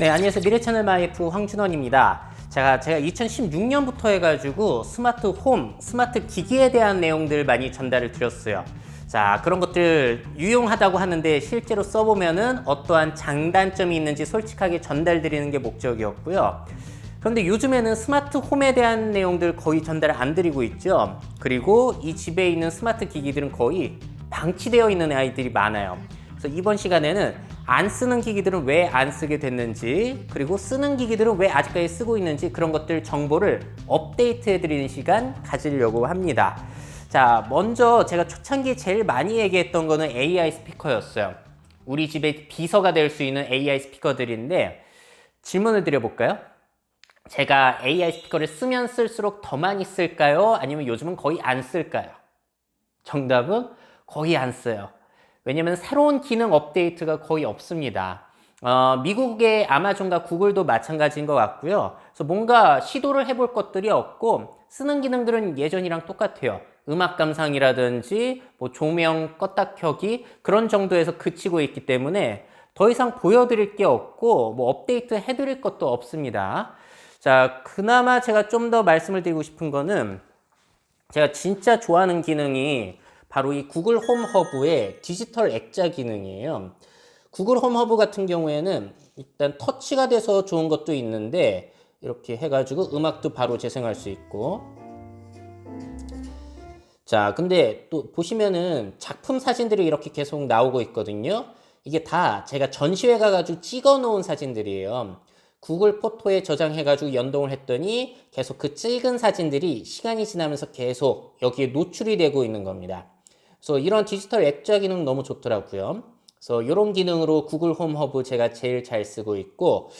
네, 안녕하세요. 미래채널 마이프 황준원입니다. 제가 2016년부터 해가지고 스마트 홈, 스마트 기기에 대한 내용들 많이 전달을 드렸어요. 자, 그런 것들 유용하다고 하는데 실제로 써보면은 어떠한 장단점이 있는지 솔직하게 전달드리는 게 목적이었고요. 그런데 요즘에는 스마트 홈에 대한 내용들 거의 전달을 안 드리고 있죠. 그리고 이 집에 있는 스마트 기기들은 거의 방치되어 있는 아이들이 많아요. 그래서 이번 시간에는 안 쓰는 기기들은 왜 안 쓰게 됐는지, 그리고 쓰는 기기들은 왜 아직까지 쓰고 있는지 그런 것들 정보를 업데이트 해드리는 시간 가지려고 합니다. 자, 먼저 제가 초창기에 제일 많이 얘기했던 거는 AI 스피커였어요. 우리 집에 비서가 될 수 있는 AI 스피커들인데 질문을 드려볼까요? 제가 AI 스피커를 쓰면 쓸수록 더 많이 쓸까요? 아니면 요즘은 거의 안 쓸까요? 정답은 거의 안 써요. 왜냐면 새로운 기능 업데이트가 거의 없습니다. 미국의 아마존과 구글도 마찬가지인 것 같고요. 그래서 뭔가 시도를 해볼 것들이 없고 쓰는 기능들은 예전이랑 똑같아요. 음악 감상이라든지 뭐 조명 껐다 켜기 그런 정도에서 그치고 있기 때문에 더 이상 보여드릴 게 없고 뭐 업데이트 해드릴 것도 없습니다. 자, 그나마 제가 좀 더 말씀을 드리고 싶은 거는 제가 진짜 좋아하는 기능이 바로 이 구글 홈 허브의 디지털 액자 기능이에요. 구글 홈 허브 같은 경우에는 일단 터치가 돼서 좋은 것도 있는데 이렇게 해가지고 음악도 바로 재생할 수 있고, 자, 근데 또 보시면은 작품 사진들이 이렇게 계속 나오고 있거든요. 이게 다 제가 전시회 가가지고 찍어 놓은 사진들이에요. 구글 포토에 저장해가지고 연동을 했더니 계속 그 찍은 사진들이 시간이 지나면서 계속 여기에 노출이 되고 있는 겁니다. 그래서 이런 디지털 액자 기능 너무 좋더라고요. 그래서 이런 기능으로 구글 홈 허브 제가 제일 잘 쓰고 있고,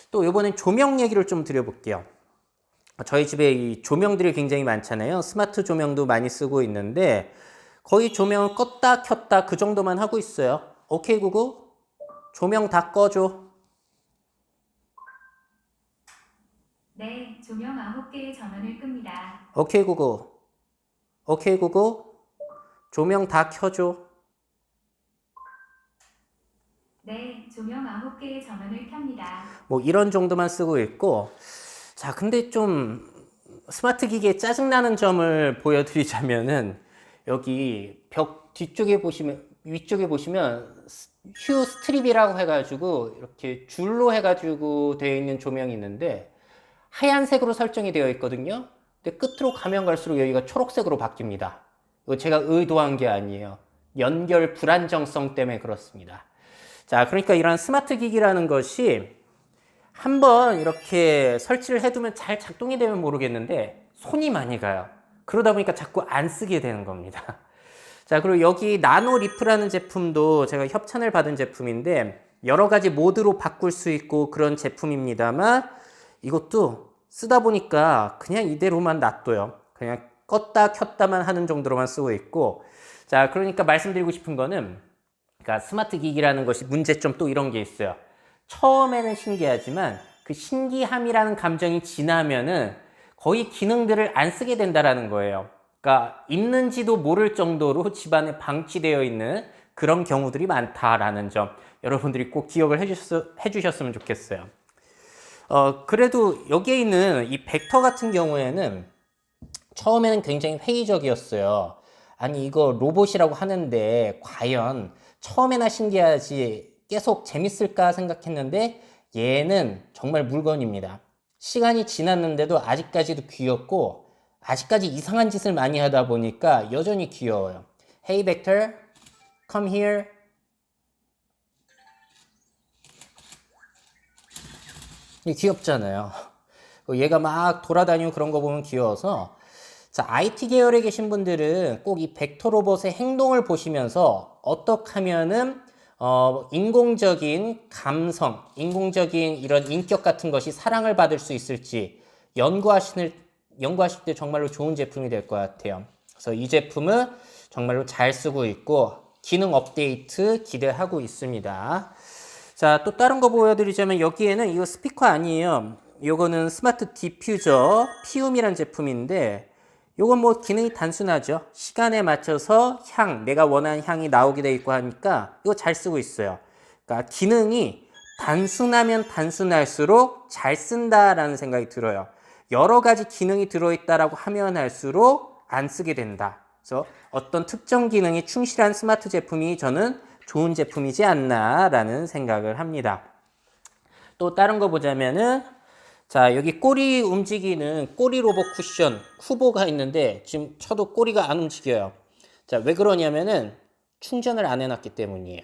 또 이번엔 조명 얘기를 좀 드려볼게요. 저희 집에 이 조명들이 굉장히 많잖아요. 스마트 조명도 많이 쓰고 있는데 거의 조명을 껐다 켰다 그 정도만 하고 있어요. 오케이 구글, 조명 다 꺼줘. 네, 조명 9개의 전원을 끕니다. 오케이 구글, 오케이 구글, 조명 다 켜줘. 네, 조명 9개의 전원을 켭니다. 뭐 이런 정도만 쓰고 있고, 자, 근데 좀 스마트 기기에 짜증나는 점을 보여드리자면은 여기 벽 뒤쪽에 보시면, 위쪽에 보시면 휴 스트립이라고 해가지고 이렇게 줄로 해가지고 되어 있는 조명이 있는데 하얀색으로 설정이 되어 있거든요. 근데 끝으로 가면 갈수록 여기가 초록색으로 바뀝니다. 이거 제가 의도한 게 아니에요. 연결 불안정성 때문에 그렇습니다. 자, 그러니까 이런 스마트 기기라는 것이 한번 이렇게 설치를 해두면 잘 작동이 되면 모르겠는데 손이 많이 가요. 그러다 보니까 자꾸 안 쓰게 되는 겁니다. 자, 그리고 여기 나노 리프라는 제품도 제가 협찬을 받은 제품인데 여러 가지 모드로 바꿀 수 있고 그런 제품입니다만 이것도 쓰다 보니까 그냥 이대로만 놔둬요. 그냥 껐다 켰다만 하는 정도로만 쓰고 있고, 자, 그러니까 말씀드리고 싶은 거는 그러니까 스마트 기기라는 것이 문제점 또 이런 게 있어요. 처음에는 신기하지만 그 신기함이라는 감정이 지나면은 거의 기능들을 안 쓰게 된다라는 거예요. 그러니까 있는지도 모를 정도로 집안에 방치되어 있는 그런 경우들이 많다라는 점 여러분들이 꼭 기억을 해주셨으면 좋겠어요. 그래도 여기에 있는 이 벡터 같은 경우에는 처음에는 굉장히 회의적이었어요. 아니 이거 로봇이라고 하는데 과연 처음에나 신기하지 계속 재밌을까 생각했는데 얘는 정말 물건입니다. 시간이 지났는데도 아직까지도 귀엽고 아직까지 이상한 짓을 많이 하다 보니까 여전히 귀여워요. Hey Vector, come here. 귀엽잖아요. 얘가 막 돌아다니고 그런 거 보면 귀여워서, 자, IT 계열에 계신 분들은 꼭 이 벡터 로봇의 행동을 보시면서 어떻게 하면은 인공적인 감성, 인공적인 이런 인격 같은 것이 사랑을 받을 수 있을지 연구하실 때 정말로 좋은 제품이 될 것 같아요. 그래서 이 제품은 정말로 잘 쓰고 있고 기능 업데이트 기대하고 있습니다. 자, 또 다른 거 보여드리자면 여기에는 이거 스피커 아니에요. 요거는 스마트 디퓨저 피움이란 제품인데 요건 뭐 기능이 단순하죠. 시간에 맞춰서 내가 원하는 향이 나오게 돼 있고 하니까 이거 잘 쓰고 있어요. 그러니까 기능이 단순하면 단순할수록 잘 쓴다라는 생각이 들어요. 여러 가지 기능이 들어있다라고 하면 할수록 안 쓰게 된다. 그래서 어떤 특정 기능이 충실한 스마트 제품이 저는 좋은 제품이지 않나라는 생각을 합니다. 또 다른 거 보자면은 자, 여기 꼬리 움직이는 꼬리 로봇 쿠션 쿠보가 있는데 지금 쳐도 꼬리가 안 움직여요. 자, 왜 그러냐면은 충전을 안 해놨기 때문이에요.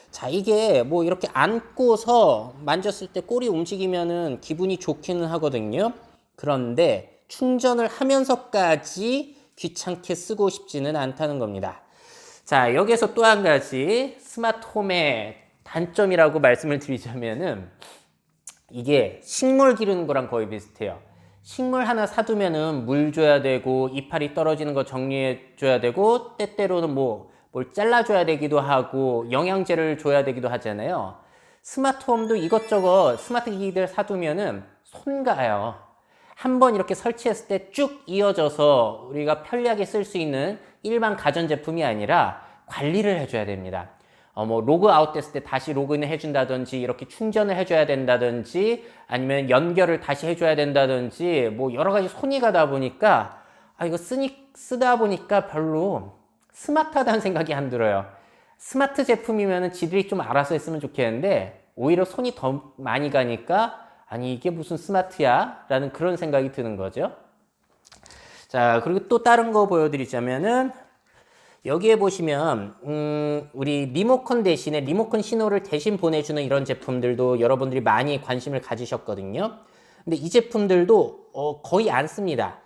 자, 이게 뭐 이렇게 안고서 만졌을 때 꼬리 움직이면은 기분이 좋기는 하거든요. 그런데 충전을 하면서까지 귀찮게 쓰고 싶지는 않다는 겁니다. 자, 여기서 또 한 가지 스마트홈의 단점이라고 말씀을 드리자면은 이게 식물 기르는 거랑 거의 비슷해요. 식물 하나 사두면은 물 줘야 되고 이파리 떨어지는 거 정리해 줘야 되고 때때로는 뭘 잘라줘야 되기도 하고 영양제를 줘야 되기도 하잖아요. 스마트홈도 이것저것 스마트 기기들 사두면은 손 가요. 한번 이렇게 설치했을 때 쭉 이어져서 우리가 편리하게 쓸 수 있는 일반 가전제품이 아니라 관리를 해줘야 됩니다. 로그 아웃 됐을 때 다시 로그인을 해준다든지 이렇게 충전을 해줘야 된다든지 아니면 연결을 다시 해줘야 된다든지 뭐 여러 가지 손이 가다 보니까 이거 쓰다 보니까 별로 스마트하다는 생각이 안 들어요. 스마트 제품이면 지들이 좀 알아서 했으면 좋겠는데 오히려 손이 더 많이 가니까 아니 이게 무슨 스마트야? 라는 그런 생각이 드는 거죠. 자, 그리고 또 다른 거 보여드리자면은 여기에 보시면 우리 리모컨 대신에 리모컨 신호를 대신 보내주는 이런 제품들도 여러분들이 많이 관심을 가지셨거든요. 근데 이 제품들도 거의 안 씁니다.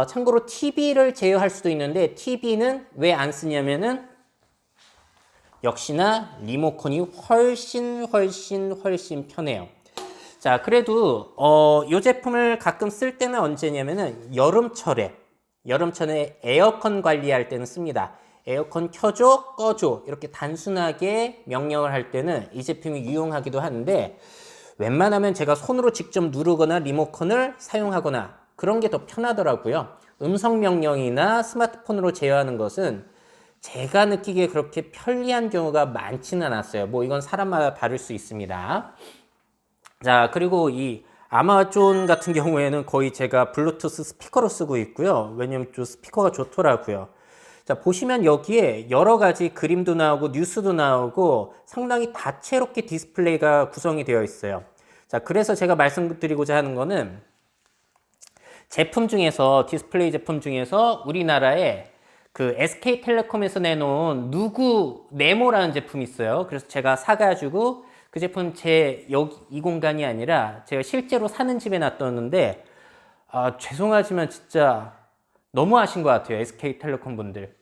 참고로 TV를 제어할 수도 있는데 TV는 왜 안 쓰냐면은 역시나 리모컨이 훨씬 편해요. 자, 그래도 이 제품을 가끔 쓸 때는 언제냐면은 여름철에 에어컨 관리할 때는 씁니다. 에어컨 켜줘, 꺼줘 이렇게 단순하게 명령을 할 때는 이 제품이 유용하기도 한데 웬만하면 제가 손으로 직접 누르거나 리모컨을 사용하거나 그런 게 더 편하더라고요. 음성 명령이나 스마트폰으로 제어하는 것은 제가 느끼기에 그렇게 편리한 경우가 많지는 않았어요. 뭐 이건 사람마다 다를 수 있습니다. 자, 그리고 이 아마존 같은 경우에는 거의 제가 블루투스 스피커로 쓰고 있고요. 왜냐면 좀 스피커가 좋더라고요. 자, 보시면 여기에 여러 가지 그림도 나오고 뉴스도 나오고 상당히 다채롭게 디스플레이가 구성이 되어 있어요. 자, 그래서 제가 말씀드리고자 하는 거는 제품 중에서 디스플레이 제품 중에서 우리나라에 그 SK텔레콤에서 내놓은 누구 네모라는 제품이 있어요. 그래서 제가 사가지고 그 제품 이 공간이 아니라 제가 실제로 사는 집에 놔뒀는데 죄송하지만 진짜 너무하신 것 같아요. SK텔레콤 분들.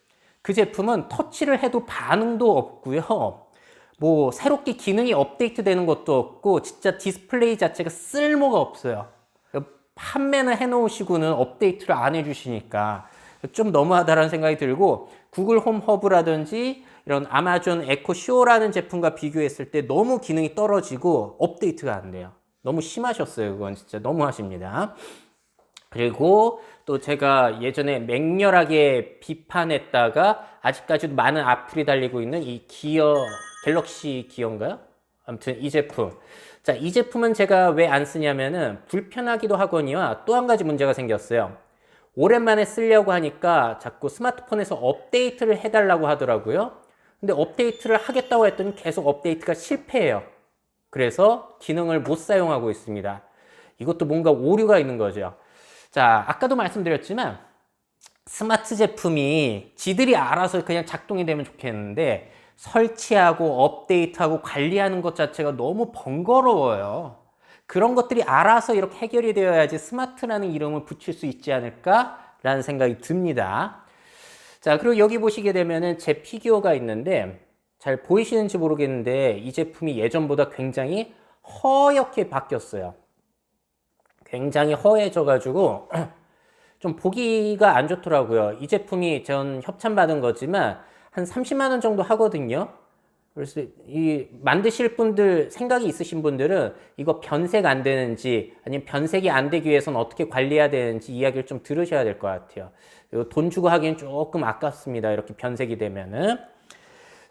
그 제품은 터치를 해도 반응도 없고요. 뭐 새롭게 기능이 업데이트 되는 것도 없고 진짜 디스플레이 자체가 쓸모가 없어요. 판매는 해놓으시고는 업데이트를 안 해주시니까 좀 너무하다라는 생각이 들고 구글 홈 허브라든지 이런 아마존 에코 쇼라는 제품과 비교했을 때 너무 기능이 떨어지고 업데이트가 안 돼요. 너무 심하셨어요. 그건 진짜 너무 하십니다. 그리고 또 제가 예전에 맹렬하게 비판했다가 아직까지도 많은 악플이 달리고 있는 이 갤럭시 기어인가요? 아무튼 이 제품. 자, 이 제품은 제가 왜 안 쓰냐면은 불편하기도 하거니와 또 한 가지 문제가 생겼어요. 오랜만에 쓰려고 하니까 자꾸 스마트폰에서 업데이트를 해달라고 하더라고요. 근데 업데이트를 하겠다고 했더니 계속 업데이트가 실패해요. 그래서 기능을 못 사용하고 있습니다. 이것도 뭔가 오류가 있는 거죠. 자, 아까도 말씀드렸지만 스마트 제품이 지들이 알아서 그냥 작동이 되면 좋겠는데 설치하고 업데이트하고 관리하는 것 자체가 너무 번거로워요. 그런 것들이 알아서 이렇게 해결이 되어야지 스마트라는 이름을 붙일 수 있지 않을까라는 생각이 듭니다. 자, 그리고 여기 보시게 되면은 제 피규어가 있는데 잘 보이시는지 모르겠는데 이 제품이 예전보다 굉장히 허옇게 바뀌었어요. 굉장히 허해져가지고 좀 보기가 안 좋더라고요. 이 제품이 전 협찬받은 거지만 한 30만 원 정도 하거든요. 그래서 이 만드실 분들 생각이 있으신 분들은 이거 변색 안 되는지 아니면 변색이 안 되기 위해서는 어떻게 관리해야 되는지 이야기를 좀 들으셔야 될 것 같아요. 돈 주고 하기엔 조금 아깝습니다. 이렇게 변색이 되면은.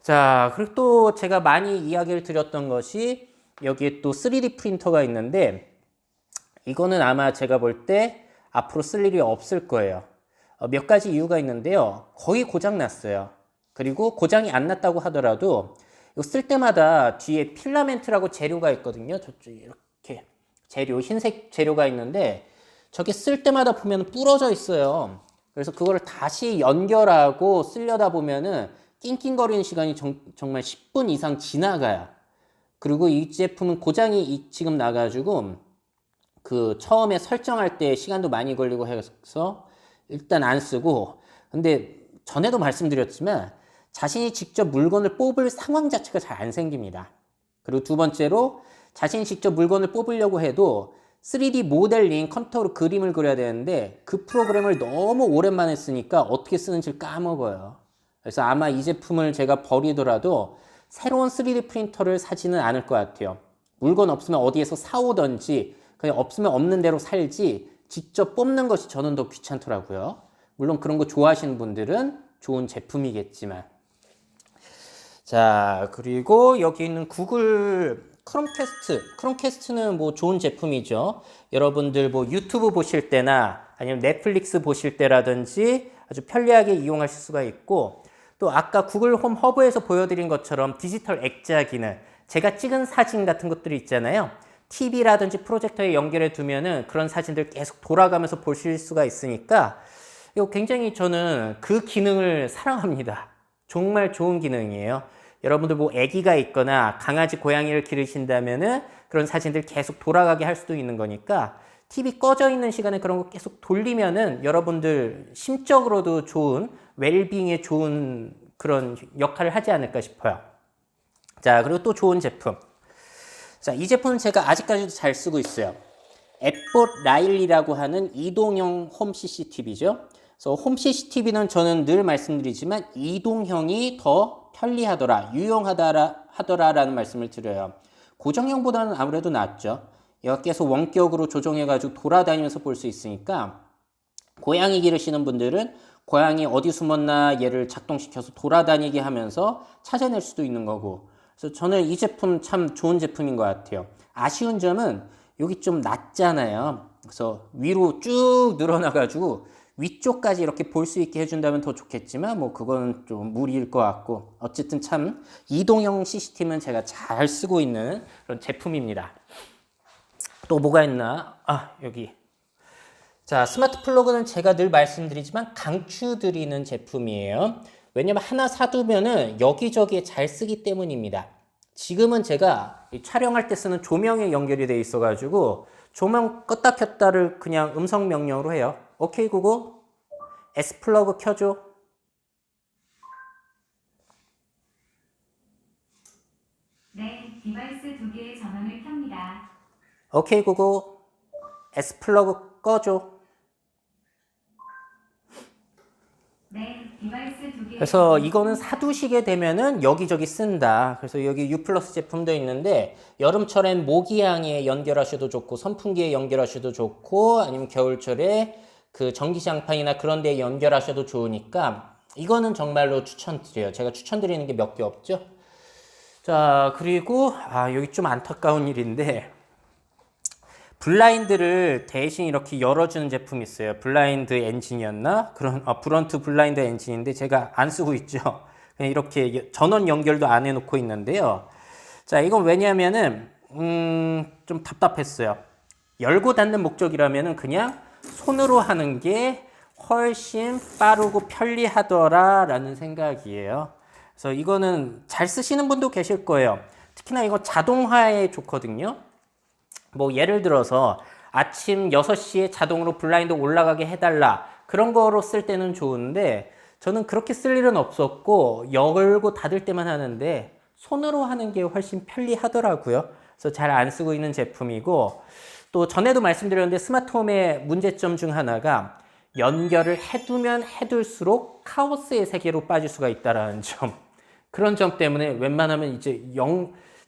자, 그리고 또 제가 많이 이야기를 드렸던 것이 여기에 또 3D 프린터가 있는데 이거는 아마 제가 볼 때 앞으로 쓸 일이 없을 거예요. 몇 가지 이유가 있는데요. 거의 고장 났어요. 그리고 고장이 안 났다고 하더라도 이거 쓸 때마다 뒤에 필라멘트라고 재료가 있거든요. 저쪽 이렇게 재료, 흰색 재료가 있는데 저게 쓸 때마다 보면 부러져 있어요. 그래서 그거를 다시 연결하고 쓰려다 보면은 낑낑거리는 시간이 정말 10분 이상 지나가요. 그리고 이 제품은 고장이 지금 나가지고 그 처음에 설정할 때 시간도 많이 걸리고 해서 일단 안 쓰고, 근데 전에도 말씀드렸지만 자신이 직접 물건을 뽑을 상황 자체가 잘 안 생깁니다. 그리고 두 번째로 자신이 직접 물건을 뽑으려고 해도 3D 모델링 컴퓨터로 그림을 그려야 되는데 그 프로그램을 너무 오랜만에 쓰니까 어떻게 쓰는지 까먹어요. 그래서 아마 이 제품을 제가 버리더라도 새로운 3D 프린터를 사지는 않을 것 같아요. 물건 없으면 어디에서 사오던지 그냥 없으면 없는 대로 살지 직접 뽑는 것이 저는 더 귀찮더라고요. 물론 그런 거 좋아하시는 분들은 좋은 제품이겠지만. 자, 그리고 여기 있는 구글 크롬캐스트. 크롬캐스트는 뭐 좋은 제품이죠. 여러분들 뭐 유튜브 보실 때나 아니면 넷플릭스 보실 때라든지 아주 편리하게 이용하실 수가 있고, 또 아까 구글 홈 허브에서 보여드린 것처럼 디지털 액자 기능, 제가 찍은 사진 같은 것들이 있잖아요. TV라든지 프로젝터에 연결해 두면은 그런 사진들 계속 돌아가면서 보실 수가 있으니까 이거 굉장히 저는 그 기능을 사랑합니다. 정말 좋은 기능이에요. 여러분들 뭐 아기가 있거나 강아지, 고양이를 기르신다면은 그런 사진들 계속 돌아가게 할 수도 있는 거니까 TV 꺼져 있는 시간에 그런 거 계속 돌리면은 여러분들 심적으로도 좋은, 웰빙에 좋은 그런 역할을 하지 않을까 싶어요. 자, 그리고 또 좋은 제품. 자, 이 제품은 제가 아직까지도 잘 쓰고 있어요. 앱봇 라일리라고 하는 이동형 홈 CCTV죠. 그래서 홈 CCTV는 저는 늘 말씀드리지만 이동형이 더 편리하더라, 유용하더라라는 말씀을 드려요. 고정형보다는 아무래도 낫죠. 얘가 계속 원격으로 조정해가지고 돌아다니면서 볼 수 있으니까 고양이 기르시는 분들은 고양이 어디 숨었나 얘를 작동시켜서 돌아다니게 하면서 찾아낼 수도 있는 거고. 그래서 저는 이 제품 참 좋은 제품인 것 같아요. 아쉬운 점은 여기 좀 낮잖아요. 그래서 위로 쭉 늘어나가지고 위쪽까지 이렇게 볼 수 있게 해준다면 더 좋겠지만 뭐 그건 좀 무리일 것 같고, 어쨌든 참 이동형 CCTV는 제가 잘 쓰고 있는 그런 제품입니다. 또 뭐가 있나? 아, 여기. 자, 스마트 플러그는 제가 늘 말씀드리지만 강추드리는 제품이에요. 왜냐면 하나 사두면은 여기저기에 잘 쓰기 때문입니다. 지금은 제가 촬영할 때 쓰는 조명에 연결이 돼 있어가지고 조명 껐다 켰다를 그냥 음성 명령으로 해요. 오케이 구글, S 플러그 켜줘. 네, 디바이스 두 개의 전원을 켭니다. 오케이 구글, S 플러그 꺼줘. 네, 디바이스 두 개. 그래서 이거는 사두시게 되면은 여기저기 쓴다. 그래서 여기 U 플러스 제품도 있는데 여름철엔 모기향에 연결하셔도 좋고 선풍기에 연결하셔도 좋고 아니면 겨울철에 그 전기장판이나 그런 데에 연결하셔도 좋으니까 이거는 정말로 추천드려요. 제가 추천드리는 게 몇 개 없죠. 자, 그리고 여기 좀 안타까운 일인데 블라인드를 대신 이렇게 열어주는 제품이 있어요. 블라인드 엔진이었나? 그런 브런트 블라인드 엔진인데 제가 안 쓰고 있죠. 그냥 이렇게 전원 연결도 안 해놓고 있는데요. 자, 이건 왜냐면은 좀 답답했어요. 열고 닫는 목적이라면은 그냥 손으로 하는 게 훨씬 빠르고 편리하더라라는 생각이에요. 그래서 이거는 잘 쓰시는 분도 계실 거예요. 특히나 이거 자동화에 좋거든요. 뭐 예를 들어서 아침 6시에 자동으로 블라인드 올라가게 해달라, 그런 거로 쓸 때는 좋은데 저는 그렇게 쓸 일은 없었고 열고 닫을 때만 하는데 손으로 하는 게 훨씬 편리하더라고요. 그래서 잘 안 쓰고 있는 제품이고, 또 전에도 말씀드렸는데 스마트홈의 문제점 중 하나가 연결을 해두면 해둘수록 카오스의 세계로 빠질 수가 있다는 점, 그런 점 때문에 웬만하면 이제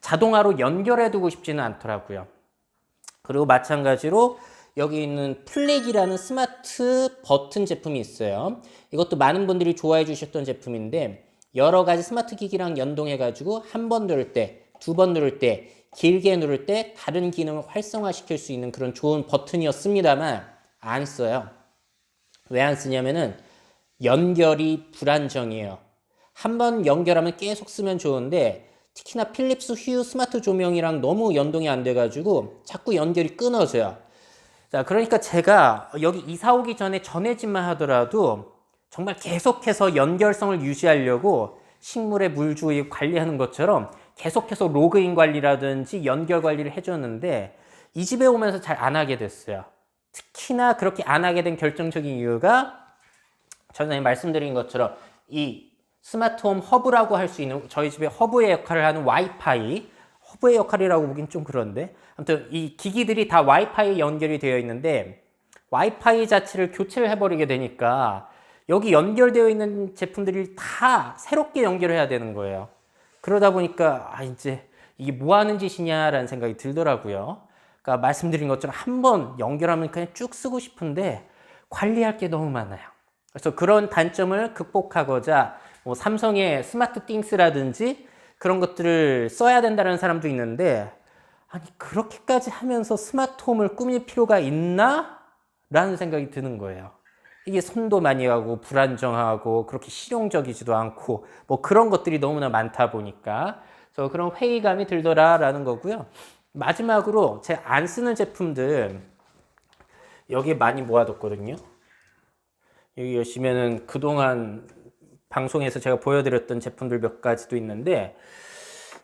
자동화로 연결해두고 싶지는 않더라고요. 그리고 마찬가지로 여기 있는 플렉이라는 스마트 버튼 제품이 있어요. 이것도 많은 분들이 좋아해 주셨던 제품인데 여러 가지 스마트 기기랑 연동해 가지고 한 번 누를 때, 두 번 누를 때 길게 누를 때 다른 기능을 활성화시킬 수 있는 그런 좋은 버튼이었습니다만 안 써요. 왜 안 쓰냐면은 연결이 불안정해요. 한번 연결하면 계속 쓰면 좋은데 특히나 필립스 휴 스마트 조명이랑 너무 연동이 안 돼가지고 자꾸 연결이 끊어져요. 자, 그러니까 제가 여기 이사 오기 전에 전에 집만 하더라도 정말 계속해서 연결성을 유지하려고 식물에 물 주기 관리하는 것처럼 계속해서 로그인 관리라든지 연결 관리를 해줬는데 이 집에 오면서 잘 안 하게 됐어요. 특히나 그렇게 안 하게 된 결정적인 이유가 전에 말씀드린 것처럼 이 스마트홈 허브라고 할 수 있는 저희 집의 허브의 역할을 하는 와이파이, 허브의 역할이라고 보긴 좀 그런데 아무튼 이 기기들이 다 와이파이에 연결이 되어 있는데 와이파이 자체를 교체를 해버리게 되니까 여기 연결되어 있는 제품들이 다 새롭게 연결해야 되는 거예요. 그러다 보니까 이제 이게 뭐 하는 짓이냐라는 생각이 들더라고요. 그러니까 말씀드린 것처럼 한번 연결하면 그냥 쭉 쓰고 싶은데 관리할 게 너무 많아요. 그래서 그런 단점을 극복하고자 뭐 삼성의 스마트 띵스라든지 그런 것들을 써야 된다는 사람도 있는데 아니 그렇게까지 하면서 스마트홈을 꾸밀 필요가 있나? 라는 생각이 드는 거예요. 이게 손도 많이 가고 불안정하고 그렇게 실용적이지도 않고 뭐 그런 것들이 너무나 많다 보니까 그래서 그런 회의감이 들더라라는 거고요. 마지막으로 제가 안 쓰는 제품들 여기에 많이 모아뒀거든요. 여기 보시면은 그동안 방송에서 제가 보여드렸던 제품들 몇 가지도 있는데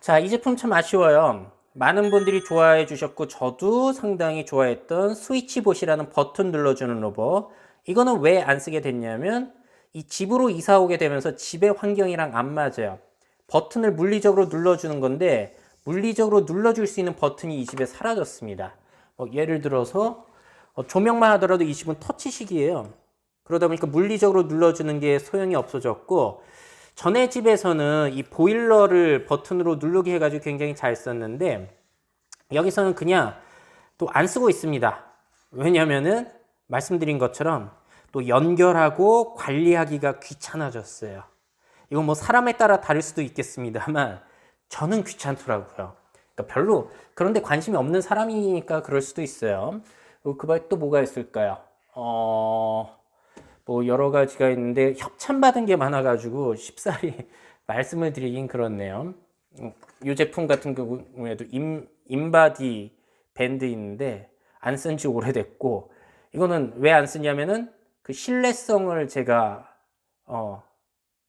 자, 이 제품 참 아쉬워요. 많은 분들이 좋아해 주셨고 저도 상당히 좋아했던 스위치봇이라는 버튼 눌러주는 로봇. 이거는 왜 안 쓰게 됐냐면 이 집으로 이사 오게 되면서 집의 환경이랑 안 맞아요. 버튼을 물리적으로 눌러주는 건데 물리적으로 눌러줄 수 있는 버튼이 이 집에 사라졌습니다. 예를 들어서 조명만 하더라도 이 집은 터치식이에요. 그러다 보니까 물리적으로 눌러주는 게 소용이 없어졌고 전에 집에서는 이 보일러를 버튼으로 누르게 해가지고 굉장히 잘 썼는데 여기서는 그냥 또 안 쓰고 있습니다. 왜냐면은 말씀드린 것처럼 또 연결하고 관리하기가 귀찮아졌어요. 이건 뭐 사람에 따라 다를 수도 있겠습니다만 저는 귀찮더라고요. 그러니까 별로 그런데 관심이 없는 사람이니까 그럴 수도 있어요. 그 밖에 또 뭐가 있을까요? 뭐 여러 가지가 있는데 협찬받은 게 많아가지고 쉽사리 말씀을 드리긴 그렇네요. 이 제품 같은 경우에도 인바디 밴드 있는데 안 쓴 지 오래됐고 이거는 왜 안 쓰냐면은 그 신뢰성을 제가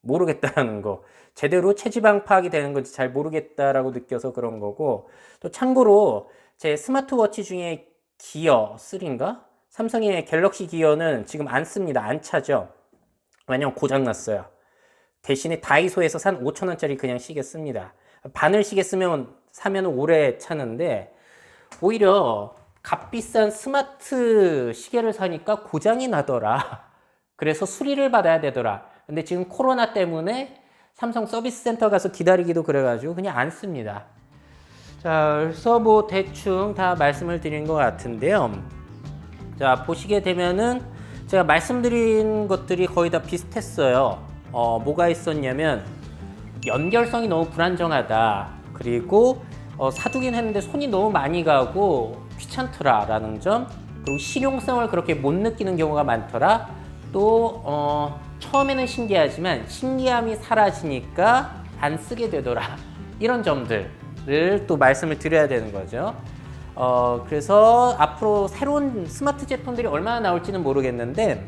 모르겠다는 거 제대로 체지방 파악이 되는 건지 잘 모르겠다라고 느껴서 그런 거고 또 참고로 제 스마트워치 중에 기어 3인가? 삼성의 갤럭시 기어는 지금 안 씁니다. 안 차죠. 왜냐면 고장났어요. 대신에 다이소에서 산 5,000원짜리 그냥 시계 씁니다. 바늘 시계 사면 오래 차는데 오히려 값비싼 스마트 시계를 사니까 고장이 나더라. 그래서 수리를 받아야 되더라. 근데 지금 코로나 때문에 삼성 서비스 센터 가서 기다리기도 그래가지고 그냥 안 씁니다. 자, 그래서 뭐 대충 다 말씀을 드린 것 같은데요. 자, 보시게 되면은 제가 말씀드린 것들이 거의 다 비슷했어요. 뭐가 있었냐면 연결성이 너무 불안정하다. 그리고 사두긴 했는데 손이 너무 많이 가고 귀찮더라라는 점. 그리고 실용성을 그렇게 못 느끼는 경우가 많더라. 또 처음에는 신기하지만 신기함이 사라지니까 안 쓰게 되더라. 이런 점들을 또 말씀을 드려야 되는 거죠. 그래서 앞으로 새로운 스마트 제품들이 얼마나 나올지는 모르겠는데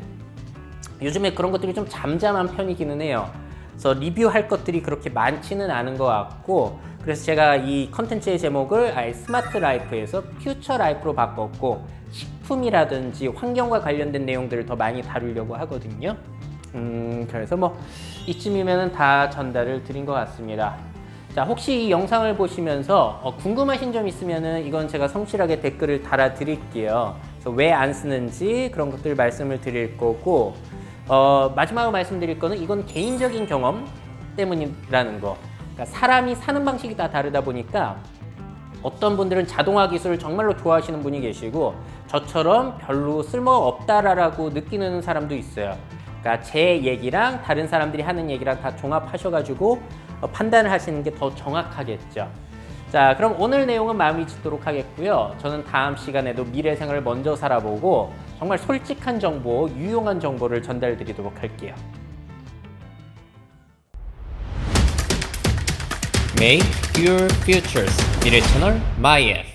요즘에 그런 것들이 좀 잠잠한 편이기는 해요. 그래서 리뷰할 것들이 그렇게 많지는 않은 것 같고 그래서 제가 이 컨텐츠의 제목을 아예 스마트 라이프에서 퓨처 라이프로 바꿨고 식품이라든지 환경과 관련된 내용들을 더 많이 다루려고 하거든요. 그래서 뭐 이쯤이면 다 전달을 드린 것 같습니다. 자, 혹시 이 영상을 보시면서 궁금하신 점 있으면은 이건 제가 성실하게 댓글을 달아 드릴게요. 그래서 왜 안 쓰는지 그런 것들 말씀을 드릴 거고 마지막으로 말씀드릴 거는 이건 개인적인 경험 때문이라는 거. 그러니까 사람이 사는 방식이 다 다르다 보니까 어떤 분들은 자동화 기술을 정말로 좋아하시는 분이 계시고 저처럼 별로 쓸모가 없다라고 느끼는 사람도 있어요. 그러니까 제 얘기랑 다른 사람들이 하는 얘기랑 다 종합하셔가지고 판단을 하시는 게 더 정확하겠죠. 자, 그럼 오늘 내용은 마무리 짓도록 하겠고요. 저는 다음 시간에도 미래생을 먼저 살아보고 정말 솔직한 정보, 유용한 정보를 전달드리도록 할게요. Make your futures. 미래 채널 MyF.